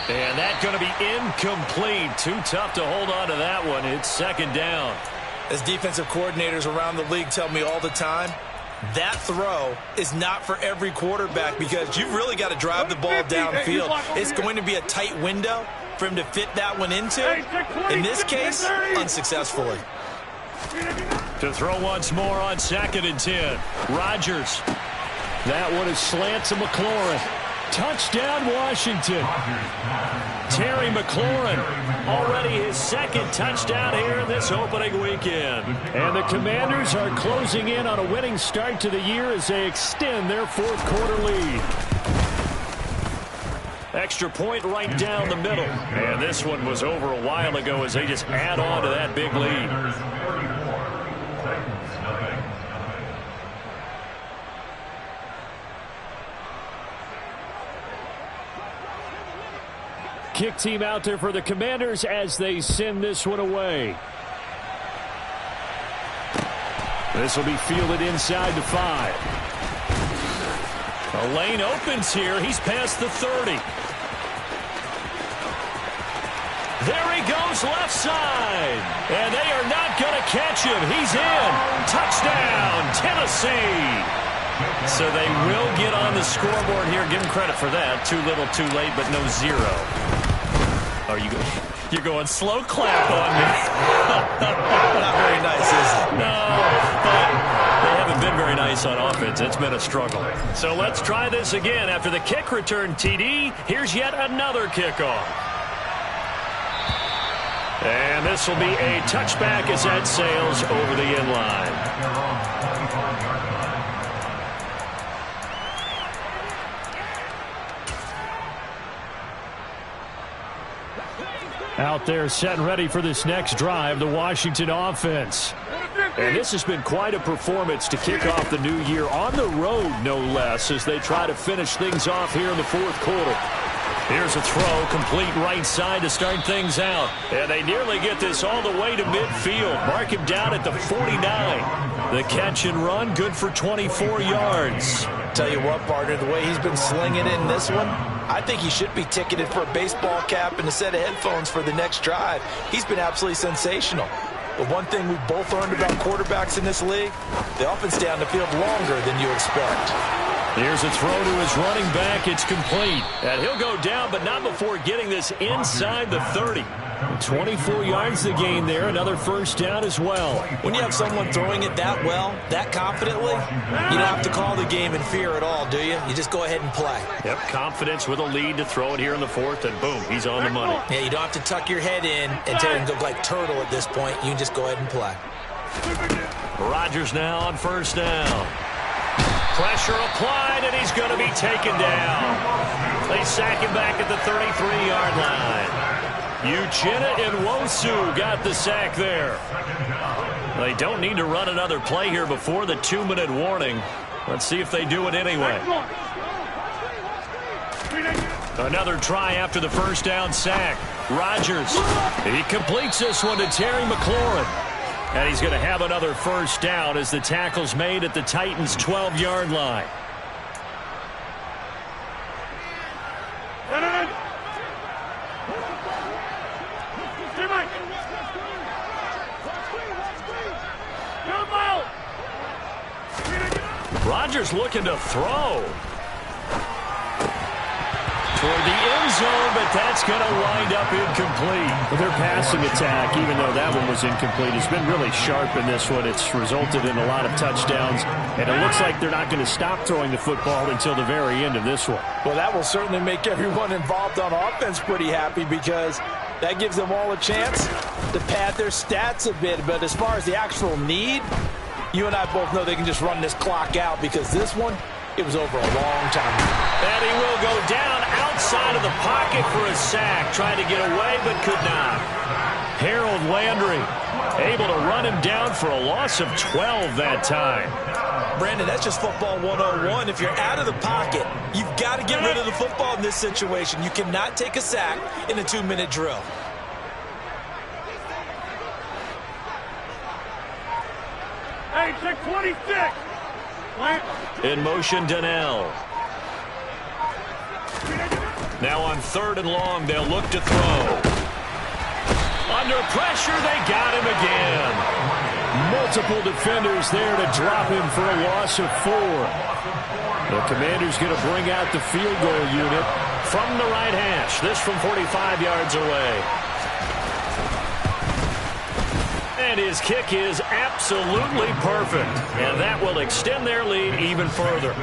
And that's going to be incomplete. Too tough to hold on to that one. It's 2nd down. As defensive coordinators around the league tell me all the time, that throw is not for every quarterback because you've really got to drive the ball downfield. It's going to be a tight window for him to fit that one into. In this case, unsuccessfully. To throw once more on 2nd and 10. Rodgers. That one is slant to McLaurin. Touchdown, Washington. Terry McLaurin, already his 2nd touchdown here in this opening weekend. And the Commanders are closing in on a winning start to the year as they extend their 4th quarter lead. Extra point right down the middle. And this one was over a while ago as they just add on to that big lead. Kick team out there for the Commanders as they send this one away. This will be fielded inside the 5. A lane opens here. He's past the 30. There he goes left side. And they are not going to catch him. He's in. Touchdown, Tennessee. So they will get on the scoreboard here. Give him credit for that. Too little, too late, but no 0. Oh, you're going slow clap on me. Not very nice, is it? No, but they haven't been very nice on offense. It's been a struggle. So let's try this again. After the kick return TD, here's yet another kickoff. And this will be a touchback as that sails over the end line. Out there set and ready for this next drive, the Washington offense. And this has been quite a performance to kick off the new year on the road, no less, as they try to finish things off here in the 4th quarter. Here's a throw, complete right side to start things out. And they nearly get this all the way to midfield. Mark him down at the 49. The catch and run, good for 24 yards. Tell you what, partner, the way he's been slinging it in this one, I think he should be ticketed for a baseball cap and a set of headphones for the next drive. He's been absolutely sensational. But one thing we've both learned about quarterbacks in this league, they often stay on the field longer than you expect. Here's a throw to his running back. It's complete. And he'll go down, but not before getting this inside the 30. 24 yards the gain there. Another first down as well. When you have someone throwing it that well, that confidently, you don't have to call the game in fear at all, do you? You just go ahead and play. Yep, confidence with a lead to throw it here in the 4th, and boom, he's on the money. Yeah, you don't have to tuck your head in and tell him to look like turtle at this point. You can just go ahead and play. Rodgers now on first down. Pressure applied, and he's going to be taken down. They sack him back at the 33-yard line. Uchenna Nwosu got the sack there. They don't need to run another play here before the 2-minute warning. Let's see if they do it anyway. Another try after the first down sack. Rodgers, he completes this one to Terry McLaurin. And he's going to have another first down as the tackle's made at the Titans' 12-yard line. Rodgers looking to throw toward the end zone, but that's going to wind up incomplete. Well, their passing attack, even though that one was incomplete, has been really sharp in this one. It's resulted in a lot of touchdowns, and it looks like they're not going to stop throwing the football until the very end of this one. Well, that will certainly make everyone involved on offense pretty happy, because that gives them all a chance to pad their stats a bit. But as far as the actual need, you and I both know they can just run this clock out, because this one, it was over a long time ago. And he will go down outside of the pocket for a sack. Tried to get away, but could not. Harold Landry able to run him down for a loss of 12 that time. Brandon, that's just football 101. If you're out of the pocket, you've got to get rid of the football in this situation. You cannot take a sack in a 2-minute drill. Hey, 626. In motion, Donnell. Now on 3rd and long, they'll look to throw. Under pressure, they got him again. Multiple defenders there to drop him for a loss of 4. The Commanders going to bring out the field goal unit from the right hash. This from 45 yards away. And his kick is absolutely perfect. And that will extend their lead even further.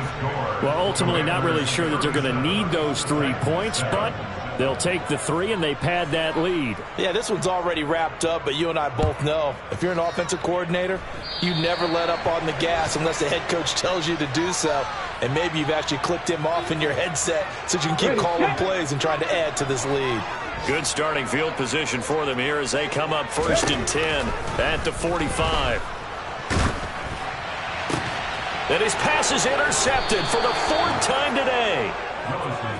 Well, ultimately not really sure that they're going to need those 3 points, but they'll take the 3 and they pad that lead. Yeah, this one's already wrapped up, but you and I both know if you're an offensive coordinator, you never let up on the gas unless the head coach tells you to do so. And maybe you've actually clicked him off in your headset so you can keep calling plays and trying to add to this lead. Good starting field position for them here as they come up 1st and 10 at the 45. And his pass is intercepted for the 4th time today.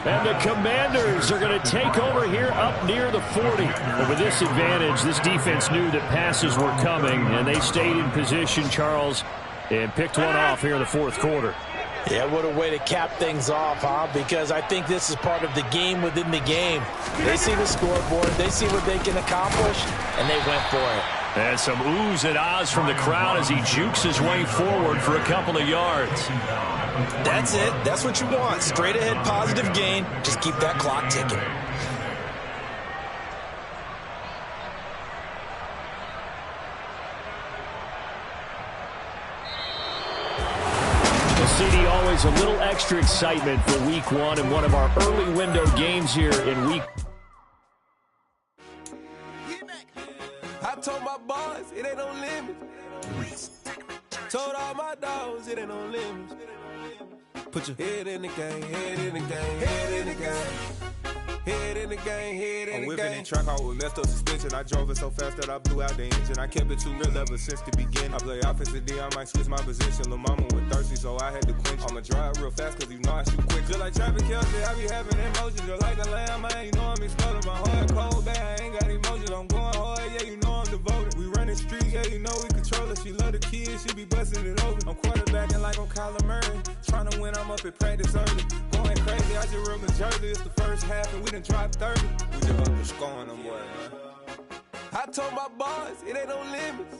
And the Commanders are going to take over here up near the 40. But with this advantage, this defense knew that passes were coming, and they stayed in position, Charles, and picked one off here in the fourth quarter. Yeah, what a way to cap things off, huh? Because I think this is part of the game within the game. They see the scoreboard, they see what they can accomplish, and they went for it. And some oohs and ahs from the crowd as he jukes his way forward for a couple of yards. That's it. That's what you want. Straight ahead positive gain. Just keep that clock ticking. CD, always a little extra excitement for week one and one of our early window games here in week. I told my boys it ain't no limit. Told all my dogs it ain't no limit. Put your head in the game, head in the game, head in the game. Head in the game, head in the game. I'm whipping the track out with messed up suspension. I drove it so fast that I blew out the engine. I kept it too real ever since the beginning. I play offensive D, I might switch my position. Lil' mama was thirsty, so I had to quench. I'ma drive real fast, cause you know I shoot quick. Just like traffic Kelsey, I be having emotions. Just like the lamb, man, you know I'm exploding. My heart cold, bad, I ain't got emotions. I'm going hard, yeah, you know I'm devoted. We running streets, yeah, you know we control it. She love the kids, she be busting it over. I'm quarterbacking like I'm Kyler Murray. Trying to win, I'm up at practice early. Going crazy, I just rub the jersey. It's the first half, and we done dropped 30. We just up to scoring them, boy, man. I told my boys it ain't no limits.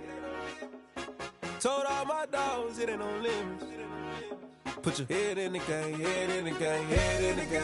Told all my dogs it ain't no limits. Put your head in the game, head in the game, head in the game.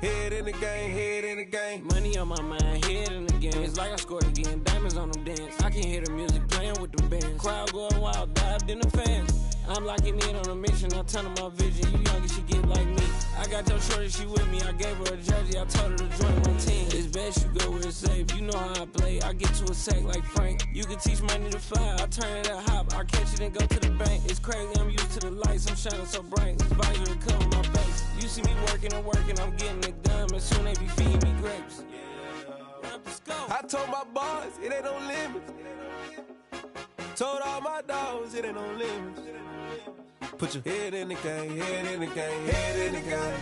Head in the game, head in the game. Money on my mind, head in the game. It's like I scored again, diamonds on them dance. I can hear the music playing with them bands. Crowd going wild, dived in the fans. I'm locking in on a mission, I turn on my vision. You young and she get like me. I got your shorty, she with me. I gave her a jersey, I told her to join my team. It's best you go where it's safe. You know how I play. I get to a sack like Frank. You can teach money to fly. I turn it at hop. I catch it and go to the bank. It's crazy, I'm used to the lights. I'm shining so bright. This visor to come on my face. You see me working and working. I'm getting it done. And soon they be feeding me grapes. I told my boys it ain't no limits. Told all my dogs it ain't no limits. Put your head in the game, head in the game, head in the game.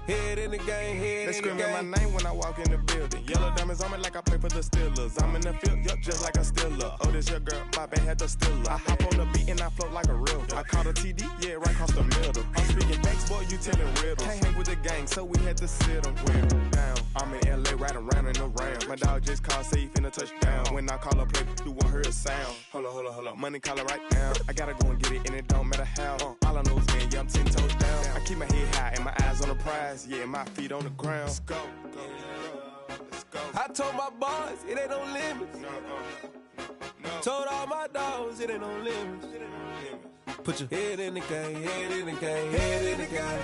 Head in the game, head in the game. They screaming my name when I walk in the building. Yellow diamonds on me like I play for the Steelers. I'm in the field, yup, just like a Steeler. Oh, this your girl, my bad had the Steeler. I hop on the beat and I float like a river. I caught a TD, yeah, right across the middle. I'm speaking thanks, boy, you telling riddles. Can't hang with the gang, so we had to sit them down. I'm in LA, riding around in the Ram. My dog just called, say he finna touchdown. When I call a play, you won't hear a sound. Hold up, money call it right now. I gotta go and get it, and it don't matter how. All I know is man, yeah, I'm 10 toes down. I keep my head high and my eyes on the prize. Yeah, my feet on the ground. Let's go. Let's go. I told my boys it ain't no limits. No. Told all my dogs it ain't no limits. Put your head in the game, head in the game, head in the game.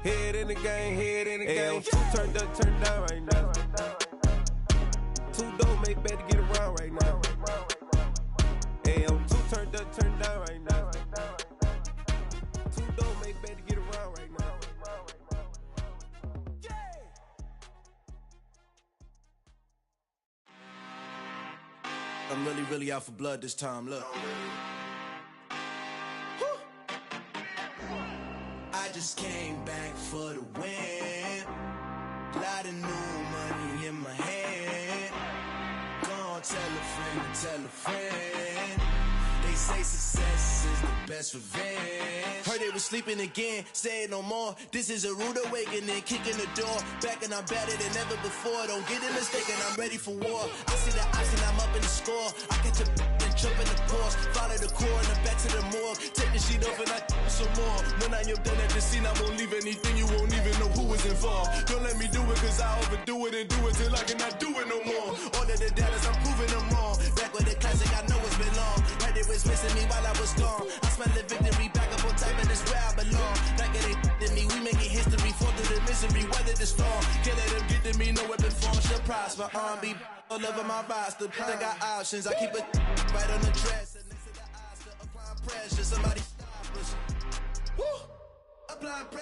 Head in the game, head in the game. Two turned up, turned down right now. Two dope make better get around right now. Hey, I'm two turned up, turned down right now. Two dope make better get around right now. I'm really out for blood this time, look. I just came back for the win. Lot of new money in my hand. Gonna tell a friend to tell a friend. They say success is the best revenge. Heard they was sleeping again, say it no more. This is a rude awakening, kicking the door. Back and I'm better than ever before. Don't get it mistaken, I'm ready for war. I see the oxen, I'm up in the score. I catch a and jump in the course. Follow the core and then back to the morgue. Take the sheet off and I some more. When I am done at the scene, I won't leave anything. You won't even know who was involved. Don't let me do it, cause I overdo it and do it till I cannot do it no more. All of the doubters, I'm proving them wrong. Back with the classic, I know it's been long. Right, they was missing me while I was gone. I smell the victory, back up on time, and it's where I belong. Like it ain't to me, we making history. Fall through the misery, weather the storm. Can't let them get to me, no weapon form shall prosper. R&B all over my roster. I got options, I keep it right on the dress. And next to the Oscar, applying pressure. Somebody stop us. Woo! Applying pressure.